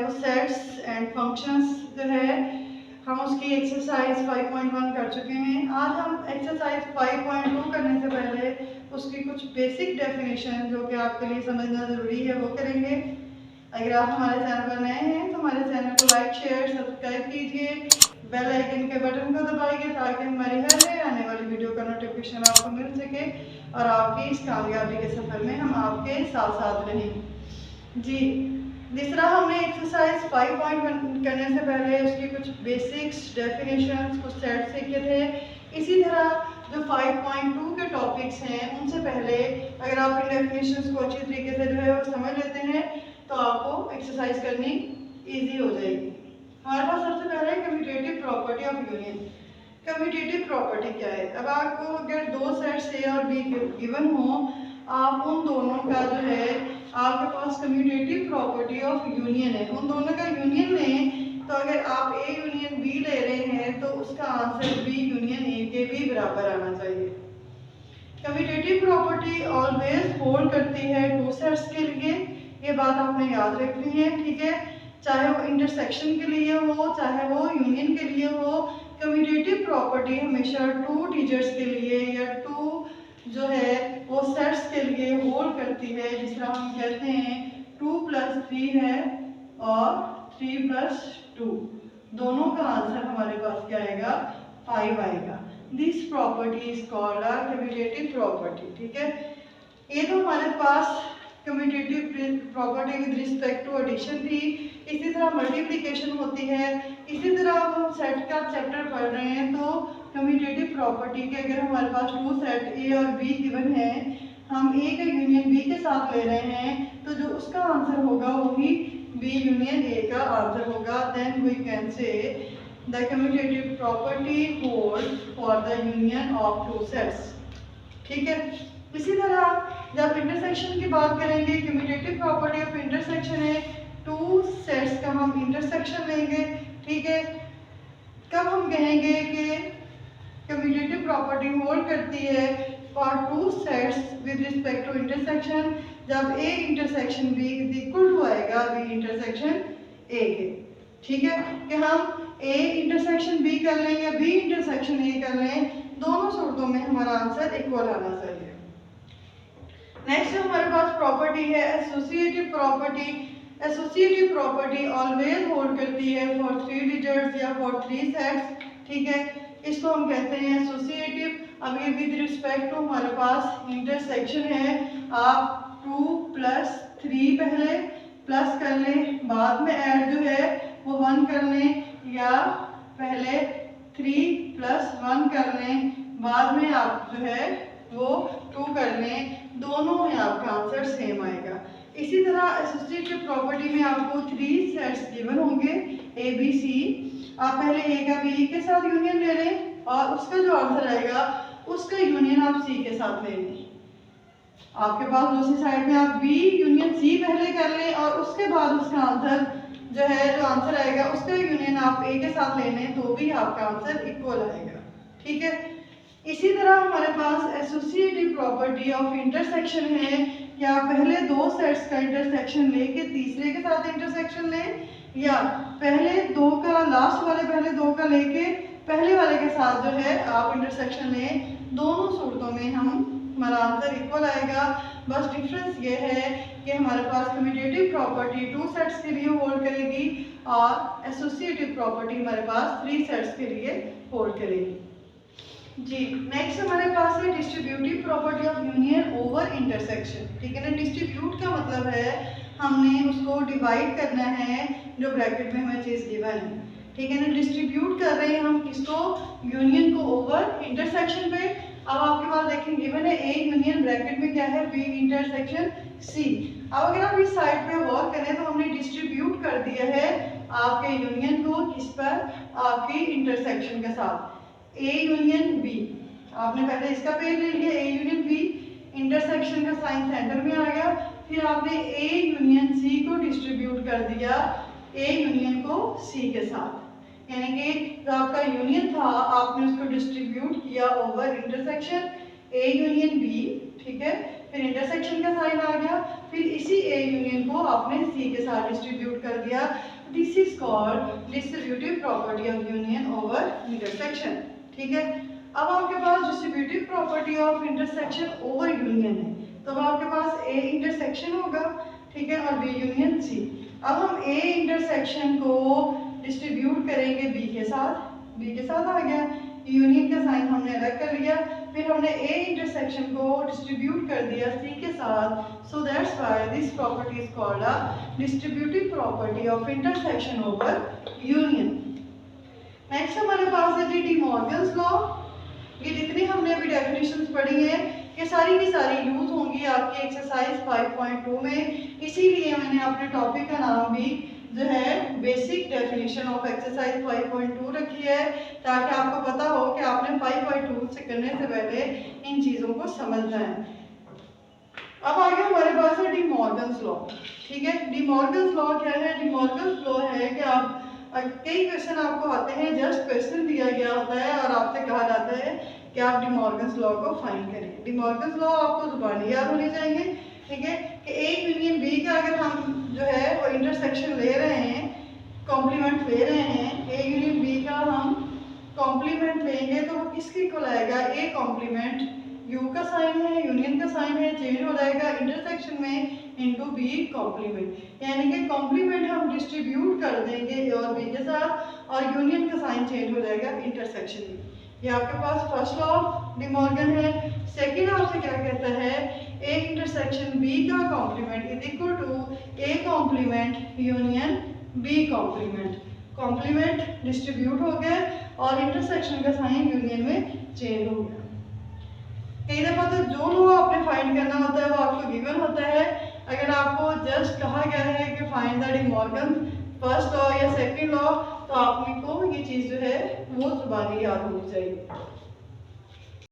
वो sets and functions जो है हम उसकी एक्सरसाइज 5.1 कर चुके हैं। आज हम एक्सरसाइज 5.2 करने से पहले उसकी कुछ बेसिक डेफिनेशन जो कि आपके लिए समझना ज़रूरी है वो करेंगे। अगर आप हमारे चैनल पर नए हैं तो हमारे चैनल को लाइक शेयर सब्सक्राइब कीजिए, बेल आइकन के बटन को दबाइए ताकि हमारी हर नई आने वाली वीडियो का नोटिफिकेशन आपको मिल सके और आपकी इस कामयाबी के सफ़र में हम आपके साथ साथ रहें। जी, जिस तरह हमने एक्सरसाइज 5.1 करने से पहले उसकी कुछ बेसिक्स डेफिनेशंस कुछ सेट सीखे थे, इसी तरह जो 5.2 के टॉपिक्स हैं उनसे पहले अगर आप इन डेफिनेशंस को अच्छी तरीके से जो है वो समझ लेते हैं तो आपको एक्सरसाइज करनी इजी हो जाएगी। हमारे पास सबसे पहले commutative property of union. Commutative property क्या है? अब आपको अगर दो सेट्स ए और बी गिवन हो, आप उन दोनों का जो है आपके पास कम्यूटेटिव प्रॉपर्टी ऑफ यूनियन है, उन दोनों का यूनियन लें तो अगर आप ए यूनियन बी ले रहे हैं तो उसका आंसर बी यूनियन ए के भी बराबर आना चाहिए। कम्यूटेटिव प्रॉपर्टी ऑलवेज होल्ड करती है टू सेट्स के लिए, ये बात आपने याद रखनी है, ठीक है। चाहे वो इंटरसेक्शन के लिए हो चाहे वो यूनियन के लिए हो, कम्यूटेटिव प्रॉपर्टी हमेशा टू डिजिट्स के लिए या टू जो है वो सेट्स के लिए होल्ड करती है। जिस तरह हम कहते हैं 2 + 3 है और 3 + 2, दोनों का आंसर हमारे पास क्या आएगा? 5 आएगा। This property is called a commutative property, ठीक है। ये तो हमारे पास commutative property with respect to addition थी। इसी तरह मल्टीप्लिकेशन होती है। इसी तरह अब हम सेट का चैप्टर पढ़ रहे हैं तो कम्यूटेटिव प्रॉपर्टी के अगर हमारे पास टू सेट ए और बी गिवन है, हम ए का यूनियन बी के साथ ले रहे हैं तो जो उसका आंसर होगा वही बी यूनियन ए का आंसर होगा। Then we can say the commutative property hold for the union of two sets, ठीक है। इसी तरह जब इंटरसेक्शन की बात करेंगे, कम्यूटेटिव प्रॉपर्टी ऑफ इंटरसेक्शन है टू सेट्स का हम इंटरसेक्शन लेंगे, ठीक है। कब हम कहेंगे कि कम्यूटेटिव प्रॉपर्टी होल्ड करती है for two sets with respect to intersection, जब A intersection B is equal to आएगा बी इंटरसेक्शन ए के, ठीक है। कि हम ए इंटरसेक्शन बी कर लें या बी इंटरसेक्शन ए कर लें, दोनों सूरतों में हमारा आंसर इक्वल आना चाहिए। नेक्स्ट हमारे पास प्रॉपर्टी है associative property. Associative property always hold करती है फॉर 3 डिजिट्स या फॉर 3 सेट्स, ठीक है। इसको हम कहते हैं एसोसिएटिव। अब ये विद रिस्पेक्ट टू हमारे पास इंटरसेक्शन है, आप 2 + 3 पहले प्लस कर लें, बाद में ऐड जो है वो 1 कर लें, या पहले 3 + 1 कर लें, बाद में आप जो है वो 2 कर लें, दोनों में आपका आंसर सेम आएगा। इसी तरह एसोसिएटिव प्रॉपर्टी में आपको 3 सेट्स गिवन होंगे ए बी सी, आप पहले ए का बी के साथ यूनियन ले लें और उसका जो आंसर आएगा उसका यूनियन आप सी के साथ ले लें। आपके पास दूसरी साइड में आप बी यूनियन सी पहले कर लें और उसके बाद उसका आंसर जो है जो आंसर आएगा उसका यूनियन आप ए के साथ ले लें तो भी आपका आंसर इक्वल आएगा, ठीक है। इसी तरह हमारे पास एसोसिएटिव प्रॉपर्टी ऑफ इंटरसेक्शन है कि आप पहले दो सेट्स का इंटरसेक्शन लेके तीसरे के साथ इंटरसेक्शन लें, या पहले दो का लास्ट वाले पहले दो का लेके पहले वाले के साथ जो है आप इंटरसेक्शन लें, दोनों सूरतों में हमारा आंसर इक्वल आएगा। बस डिफरेंस ये है कि हमारे पास कम्यूटेटिव प्रॉपर्टी 2 सेट्स के लिए होल्ड करेगी और एसोसिएटिव प्रॉपर्टी हमारे पास 3 सेट्स के लिए होल्ड करेगी। जी, नेक्स्ट हमारे पास है distributive property of union over intersection, ठीक है ना। डिस्ट्रीब्यूट का मतलब है हमने उसको डिवाइड करना है जो ब्रैकेट में हमें चीज गिवन है, ठीक है ना। डिस्ट्रीब्यूट कर रहे हैं हम किसको? यूनियन को ओवर इंटरसेक्शन पे। अब आपके पास देखें गिवन है ए यूनियन ब्रैकेट में क्या है बी इंटरसेक्शन सी। अब अगर आप इस साइड पे वर्क करें तो हमने डिस्ट्रीब्यूट कर दिया है आपके यूनियन को किस पर? आपकी इंटरसेक्शन के साथ ए यूनियन बी। आपने पहले इसका पेज ले लिया ए यूनियन बी, इंटरसेक्शन का साइन सेंटर में आ गया, फिर आपने ए यूनियन सी को डिस्ट्रीब्यूट कर दिया ए यूनियन को सी के साथ, यानी कि जो आपका यूनियन था आपने उसको डिस्ट्रीब्यूट किया over intersection A union B, ठीक है। फिर इंटरसेक्शन का साइन आ गया, फिर इसी ए यूनियन को आपने सी के साथ डिस्ट्रीब्यूट कर दिया। This is called distributive property of union over intersection. ठीक है, अब आपके पास distributive property of intersection over union है, तो अब आपके पास ए इंटरसेक्शन होगा, ठीक है, और बी यूनियन सी। अब हम ए इंटरसेक्शन को डिस्ट्रीब्यूट करेंगे बी के साथ आ गया, यूनियन का साइन हमने अलग कर लिया, फिर हमने ए इंटरसेक्शन को डिस्ट्रीब्यूट कर दिया सी के साथ। So that's why this property is called a distributive property of intersection over union. Next हमारे पास है जी डी मॉर्गन्स लॉ। ये जितनी हमने अभी डेफिनेशंस पढ़ी हैं ये सारी की सारी यूज होंगी आपकी एक्सरसाइज 5.2 में, इसीलिए मैंने अपने टॉपिक का नाम भी जो है बेसिक डेफिनेशन ऑफ एक्सरसाइज 5.2 रखी है, ताकि आपको पता हो कि आपने 5.2 से करने से पहले इन चीज़ों को समझना है। अब आगे हमारे पास है डी मॉर्गन्स लॉ। ठीक है, डी मॉर्गन्स लॉ क्या है? डी मॉर्गन्स लॉ है कि आप कई क्वेश्चन आपको आते हैं, जस्ट क्वेश्चन दिया गया होता है और आपसे कहा जाता है कि आप डी मॉर्गन्स लॉ को फाइंड करें। डी मॉर्गन्स लॉ आपको जुबानी याद होने चाहिए। ठीक है, कि ए यूनियन बी का अगर हम जो है वो इंटरसेक्शन ले रहे हैं, कॉम्प्लीमेंट ले रहे हैं, ए यूनियन बी का हम कॉम्प्लीमेंट लेंगे तो वो किसकी को लाएगा? ए कॉम्प्लीमेंट, यू का साइन है, यूनियन का साइन है, चेंज हो जाएगा इंटरसेक्शन में इनटू बी कॉम्प्लीमेंट, यानी कि कॉम्प्लीमेंट हम डिस्ट्रीब्यूट कर देंगे ए और बी के साथ और यूनियन का साइन चेंज हो जाएगा इंटरसेक्शन में। ये आपके पास first law of De Morgan है। सेकंड आपसे क्या कहता है? ए इंटरसेक्शन बी का complement is equal to A complement union B complement. Complement distribute हो गए और इंटरसेक्शन का साइन यूनियन में चेंज हो गया। कई दफा तो जो लॉ आपने फाइंड करना होता है वो आपको गिवन होता है। अगर आपको जस्ट कहा गया है कि find the De Morgan first law या सेकंड लॉ, तो आपको ये चीज़ जो है वो जुबानी याद होनी चाहिए।